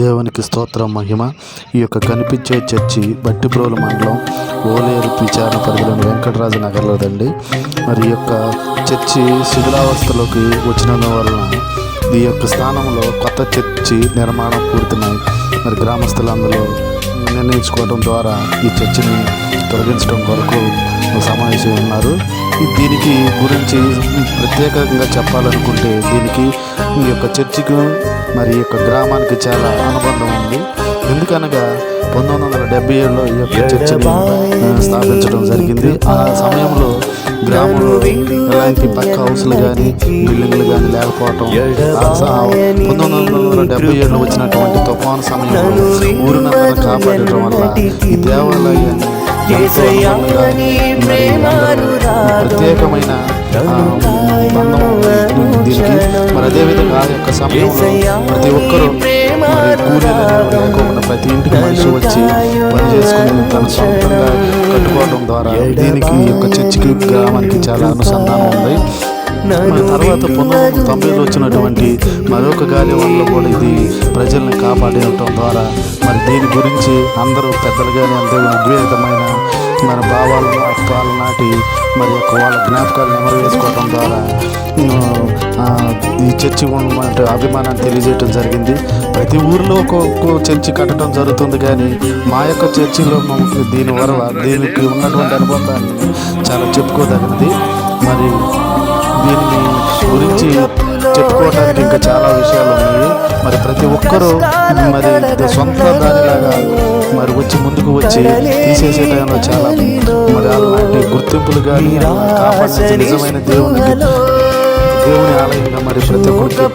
దేవునికి స్తోత్రం మహిమ. ఈ యొక్క కనిపించే చర్చి బట్టిప్రోలు మండలం ఓలేరు విచారణ పరిధిలోని వెంకటరాజు నగర్లోదండి. మరి ఈ యొక్క చర్చి శిథిలావస్థలోకి వచ్చిన వలన ఈ యొక్క స్థానంలో కొత్త చర్చి నిర్మాణం పూర్తయినాయి. మరి గ్రామస్తులందరూ నిర్ణయించుకోవడం ద్వారా ఈ చర్చిని తొలగించడం కొరకు సమావేశం ఉన్నారు. దీనికి గురించి ప్రత్యేకంగా చెప్పాలనుకుంటే దీనికి ఈ యొక్క చర్చికి మరి ఈ యొక్క గ్రామానికి చాలా అనుబంధం ఉంది. ఎందుకనగా 1977లో ఈ యొక్క చర్చిని స్థాపించడం జరిగింది. ఆ సమయంలో గ్రామంలో ఎలాంటి పక్క హౌస్లు కానీ బిల్డింగ్లు కానీ లేకపోవటం, 1977లో వచ్చినటువంటి తుఫాను సమయంలో ఊరినందరూ కాపాడటం వల్ల ఈ దేవాలయాన్ని ప్రత్యేకమైన బంధం దీనికి. మరి అదేవిధంగా ఆ యొక్క సమయంలో ప్రతి ఒక్కరూ కూలీలు లేకుండా ప్రతి ఇంటికి మనిషి వచ్చి పని చేసుకుని తన సొంతంగా కట్టుకోవడం ద్వారా దీనికి ఈ యొక్క చర్చికి గ్రామానికి చాలా అనుసంధానం ఉంది. తర్వాత 1990లో వచ్చినటువంటి మరొక గాలి వల్ల కూడా ఇది ప్రజల్ని కాపాడటం ద్వారా మరి దీని గురించి అందరూ పెద్దలు కానీ అందరూ ఉద్వేగమైన మన భావాలను అర్థాల నాటి మరి వాళ్ళ జ్ఞాపకాలు నెమరు వేసుకోవడం ద్వారా ఈ చర్చి ఉన్నటువంటి అభిమానాన్ని తెలియజేయడం జరిగింది. ప్రతి ఊరిలో ఒక్కొక్క చర్చి కట్టడం జరుగుతుంది, కానీ మా యొక్క చర్చిలో దీనికి ఉన్నటువంటి అనుబంధాన్ని చాలా చెప్పుకోదగినది. మరి దీన్ని గురించి చెప్పుకోవడానికి ఇంకా చాలా విషయాలు ఉన్నాయి. మరి ప్రతి ఒక్కరూ మరి సొంత దానిలాగా మరి వచ్చి ముందుకు వచ్చి తీసేసే టైంలో చాలా మరి అలాంటి గుర్తింపులు కానీ కాపాడే నిజమైన దేవుని ఆలయంగా మరి ప్రతి ఒక్కరు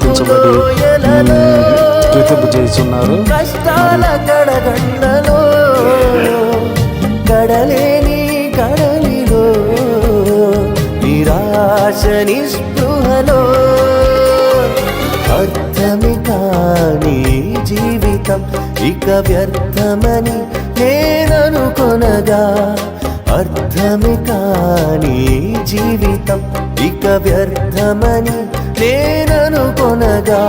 కీర్తింపు చేస్తున్నారు. నిస్పృహలో అర్థమే కాని జీవితం ఇక వ్యర్థమని నేననుకొనగా, అర్థమే కాని జీవితం ఇక వ్యర్థమని నేననుకొనగా,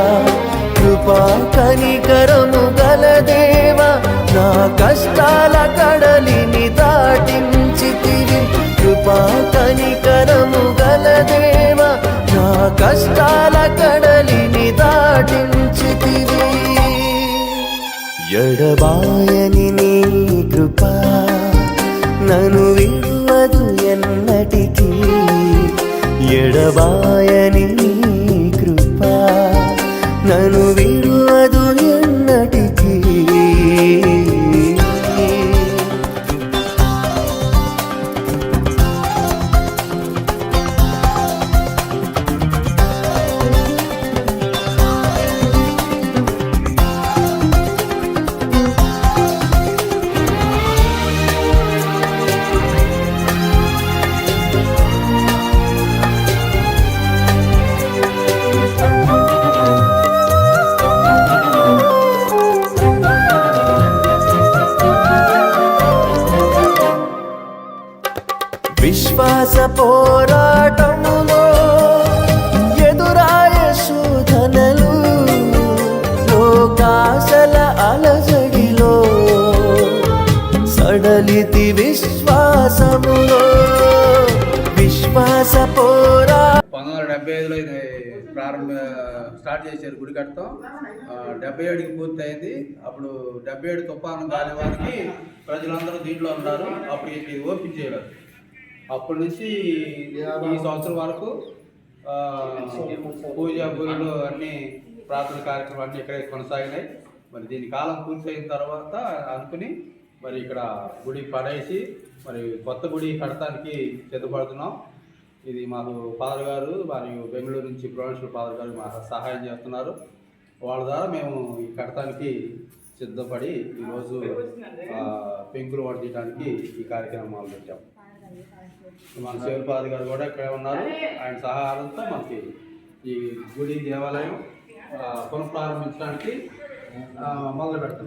కృపా కనికరము గల దేవా నా కష్టాల కడలిని దాటించితివి. కృపా కనికరము గల దేవా నా కష్టాల కడలిని దాటించితివి. ఎడబాయని నీ కృపా నన్ను విడువదు ఎన్నటికీ. ఎడబాయని నీ కృపా నన్ను విడువదు ఎన్నటికీ. విశ్వాస పోరాటములో ఎదురాయ శోధనలు, లోకాశల అలజడిలో సడలితి విశ్వాసములో. విశ్వాస 1975లో స్టార్ట్ చేశారు గుడి కట్టడం. 77కి పూర్తి అయింది. అప్పుడు 77 తుఫాను గాలి వారికి ప్రజలందరూ దీంట్లో ఉన్నారు. అప్పుడు ఇది ఓపెన్ చేయలేదు. అప్పటి నుంచి ఈ సంవత్సరం వరకు పూజ గురులు అన్నీ ప్రార్థన కార్యక్రమాలు అన్నీ ఇక్కడే కొనసాగినాయి. మరి దీని కాలం పూర్తయిన తర్వాత అనుకుని మరి ఇక్కడ గుడి పడేసి మరి కొత్త గుడి కడటానికి సిద్ధపడుతున్నాం. ఇది మాకు ఫాదర్ గారు మరియు బెంగళూరు నుంచి ప్రొఫెషనల్ ఫాదర్ గారు మాకు సహాయం చేస్తున్నారు. వాళ్ళ ద్వారా మేము ఈ కడటానికి సిద్ధపడి ఈరోజు పెంకులు వడ్డించడానికి ఈ కార్యక్రమం మొదలుపెట్టాం. మన శివపాది గారు కూడా ఇక్కడ ఉన్నారు. ఆయన సహాయంతో మనకి ఈ గుడి దేవాలయం పునఃప్రారంభించడానికి మొదలు పెడతాం.